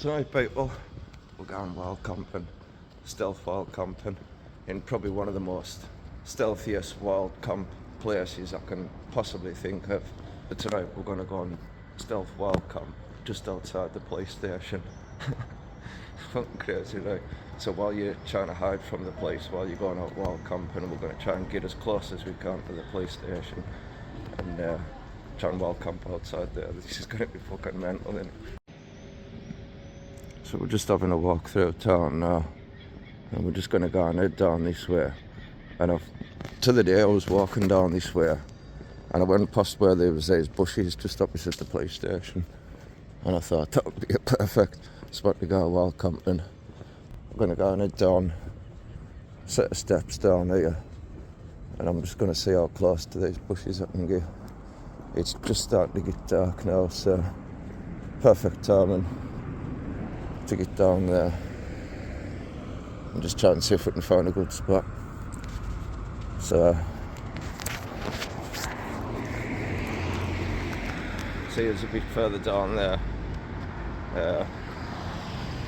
Tonight, people, we're going wild camping, stealth wild camping, in probably one of the most stealthiest wild camp places I can possibly think of. But tonight, we're going to go on stealth wild camp just outside the police station. It's fucking crazy, right? So while you're trying to hide from the police, while you're going out wild camping, we're going to try and get as close as we can to the police station and try and wild camp outside there. This is going to be fucking mental, isn't it? So we're just having a walk through town now, and we're just going to go and head down this way. And to the day I was walking down this way, and I went past where there was these bushes just opposite the police station, and I thought that would be a perfect spot to go wild camping. I'm going to go and head down a set of steps down here, and I'm just going to see how close to these bushes I can get. It's just starting to get dark now, so perfect timing to get down there and just try and see if we can find a good spot. So see us a bit further down there,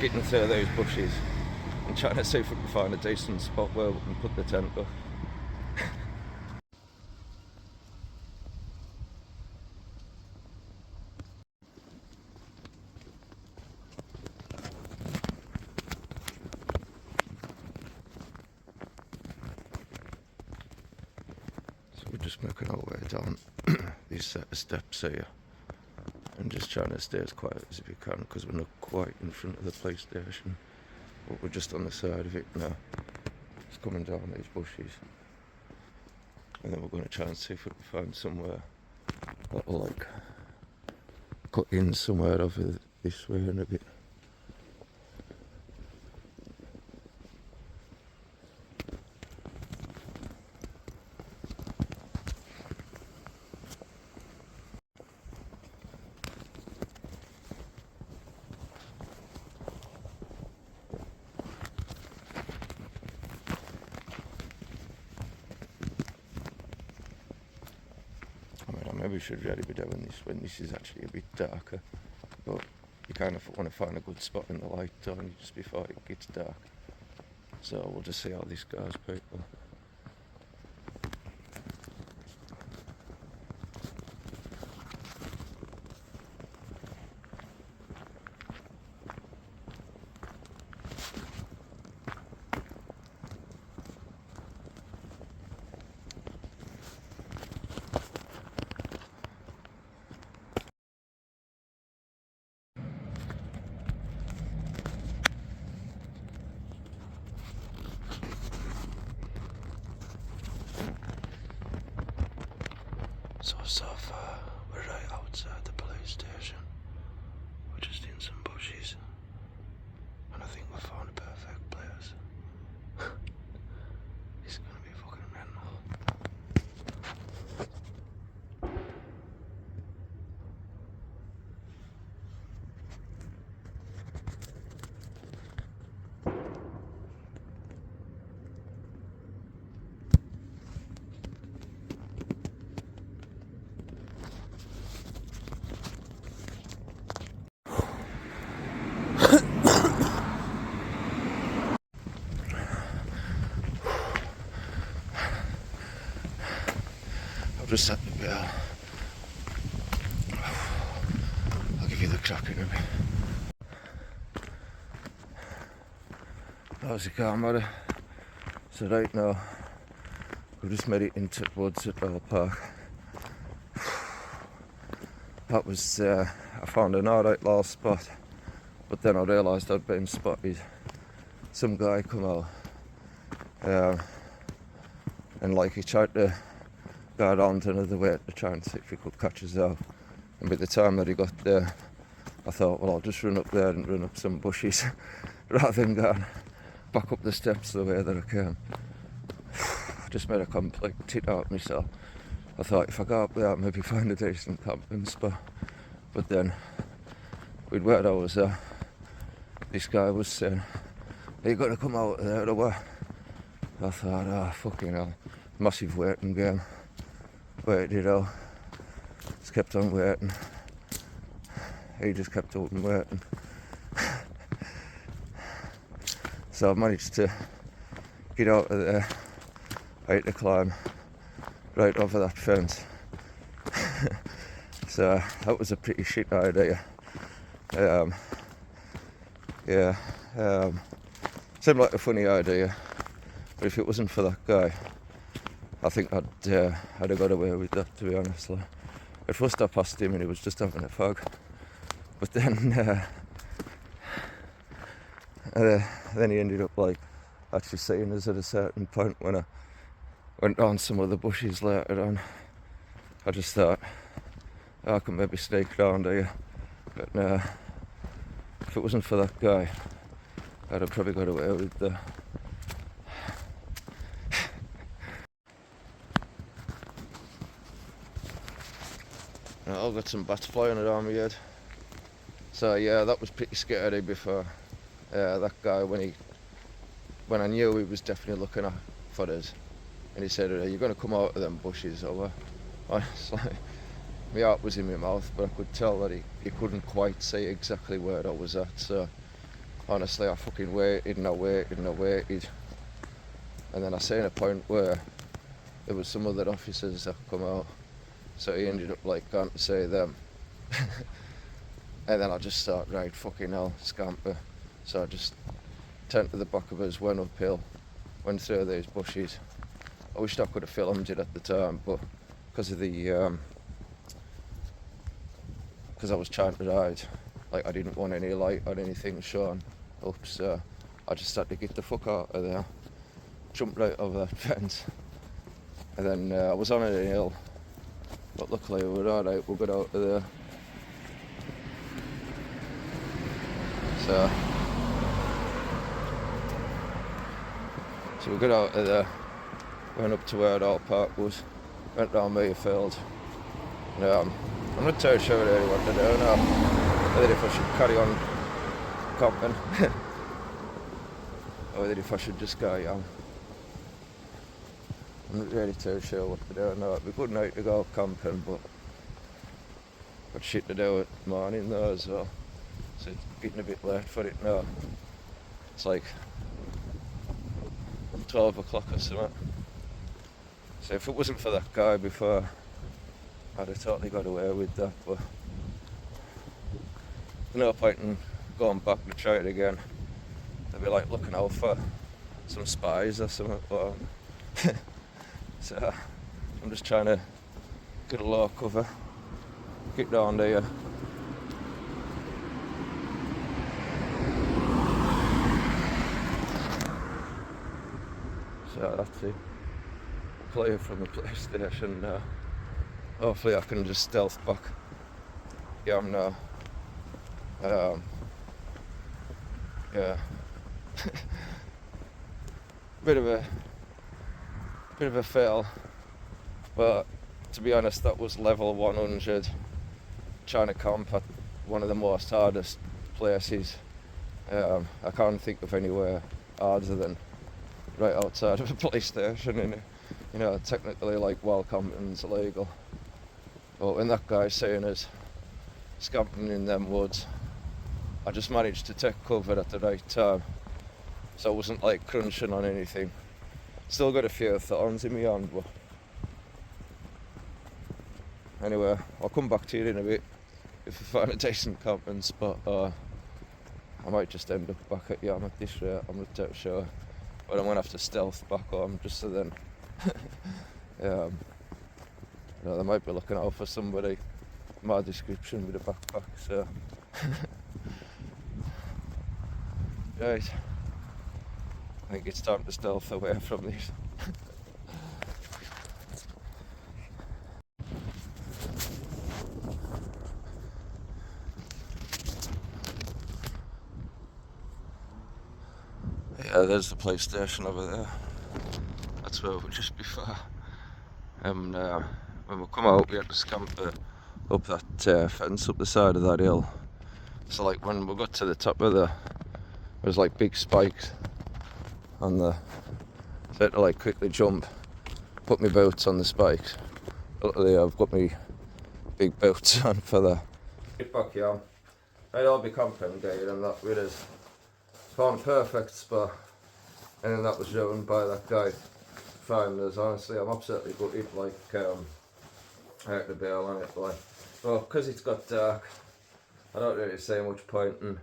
getting through those bushes and trying to see if we can find a decent spot where we can put the tent up. We're just making our way down these set of steps here and just trying to stay as quiet as we can, because we're not quite in front of the police station, but we're just on the side of it now. Just coming down these bushes, and then we're going to try and see if we can find somewhere that'll like cut in somewhere over this way in a bit. Maybe we should really be doing this when this is actually a bit darker, but you kind of want to find a good spot in the light, don't you, just before it gets dark. So we'll just see how this goes, people. So far, we're right outside the police station. We're just in some bushes, and I think we found a perfect place. It's gonna be fucking mental. I've just set the bell. I'll give you the crack in a bit. How's it going, buddy? So right now, we've just made it into the woods at Wild Park. That was, I found an alright little spot, but then I realised I'd been spotted. Some guy come out, and like he tried to go around another way to try and see if he could catch us out. And by the time that he got there, I thought, well, I'll just run up there and run up some bushes rather than going back up the steps the way that I came. I just made a complete tit out myself. I thought if I go up there, I'll maybe find a decent camping spot. But then, with where I was at, this guy was saying, "Are you gonna come out there or what?" I thought, oh, fucking hell, massive waiting game. Waited it out, just kept on waiting. He just kept on waiting. So I managed to get out of there. I had to climb right over that fence. So that was a pretty shit idea. Seemed like a funny idea, but if it wasn't for that guy, I think I'd have got away with that, to be honest. Like, at first I passed him and he was just having a fag, but then he ended up like actually seeing us at a certain point when I went down some of the bushes later on. I just thought, I can maybe sneak around here, but no, if it wasn't for that guy, I'd have probably got away with the. I've got some bats flying around my head. So yeah, that was pretty scary before. That guy, when I knew he was definitely looking for us, and he said, "Are you going to come out of them bushes?" Over. Honestly, my heart was in my mouth, but I could tell that he couldn't quite see exactly where I was at. So honestly, I fucking waited and I waited and I waited, and then I seen a point where there was some other officers that come out. So he ended up like going to say them. And then I just thought, right, fucking hell, scamper. So I just turned to the back of us, went uphill, went through these bushes. I wished I could have filmed it at the time, but because of the because I was trying to ride, like I didn't want any light or anything showing up, so I just had to get the fuck out of there, jumped right over that fence, and then I was on a hill, but luckily we were alright, we got out of there. So we got out of there, went up to where our park was, went down Mayfield. I'm not too sure really what to do now. Whether if I should carry on camping or whether if I should just go young. I'm not really too sure what to do now. It'd be a good night to go camping, but got shit to do at the morning though as well. So it's getting a bit late for it now. It's like 12 o'clock or something. So if it wasn't for that guy before, I'd have totally got away with that, but there's no point in going back to try it again. They'd be like looking out for some spies or something. But, so I'm just trying to get a low cover, get down there. So that's it. Play from the PlayStation now. Hopefully I can just stealth back. Yeah, I'm now. Yeah. bit of a fail, but to be honest, that was level 100. Trying to camp at one of the most hardest places. I can't think of anywhere harder than right outside of a police station, and technically like Wildcamping's illegal. But when that guy's saying us scamping in them woods, I just managed to take cover at the right time, so I wasn't like crunching on anything. Still got a few thorns in my hand, but anyway, I'll come back to you in a bit if I find a decent camping spot. I might just end up back at Yam at this rate, I'm not too sure. But I'm going to have to stealth back home just so then they might be looking out for somebody, my description with a backpack, so right, I think it's time to stealth away from this. Yeah, there's the police station over there. That's where we were just before. When we come out, we had to scamper up that fence up the side of that hill. So like when we got to the top of there was like big spikes on the. So I had to like quickly jump, put my boots on the spikes. Luckily I've got my big boots on for that. Get back here. I'll be camping there and that with us. Found a perfect spot. and then that was ruined by that guy finding us. Honestly, I'm absolutely gutted, like, I had to bail on it, like, well, because it's got dark, I don't really see much point in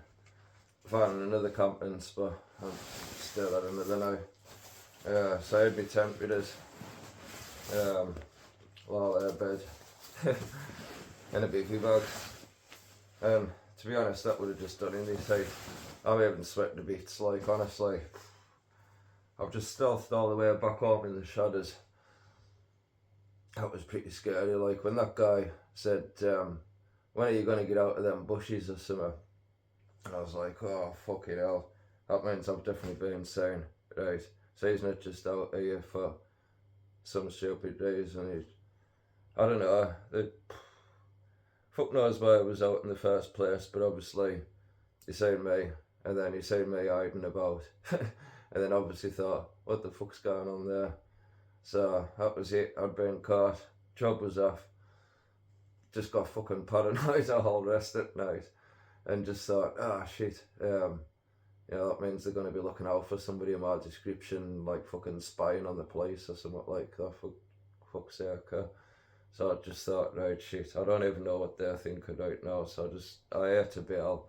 finding another camping spot. I'm still at another now. So I had my tent with us, while I had bed, in a bivvy bag. To be honest, that would have just done anything. Like, I'm even sweating a bit, like, honestly. I've just stealthed all the way back home in the shadows. That was pretty scary, like, when that guy said, when are you going to get out of them bushes or something? And I was like, oh, fucking hell. That means I've definitely been insane, right? So he's not just out here for some stupid reason. I don't know. Fuck knows why I was out in the first place, but obviously he seen me, and then he seen me hiding about, and then obviously thought, what the fuck's going on there? So that was it. I'd been caught. Job was off. Just got fucking paranoid the whole rest of the night, and just thought, ah, shit. You know, that means they're going to be looking out for somebody in my description, like fucking spying on the police or something like that, for fuck's sake. So I just thought, right, shit, I don't even know what they're thinking right now, so I had to bail.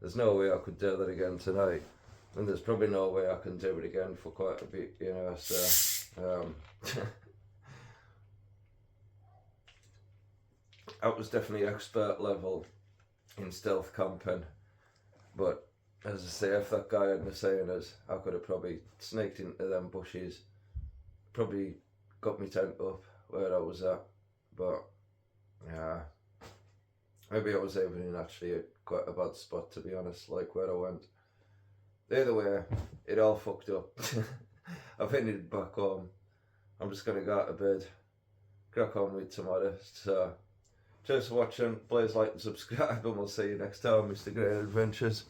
There's no way I could do that again tonight, and there's probably no way I can do it again for quite a bit, you know, so, that was definitely expert level in stealth camping, but as I say, if that guy hadn't seen us, I could have probably sneaked into them bushes, probably got my tent up where I was at, but yeah, maybe I was even in actually quite a bad spot, to be honest, like where I went. Either way, it all fucked up. I've headed back home. I'm just gonna go out to bed, crack on with tomorrow. So, cheers for watching, please like and subscribe, and we'll see you next time, Mr. Great Adventures.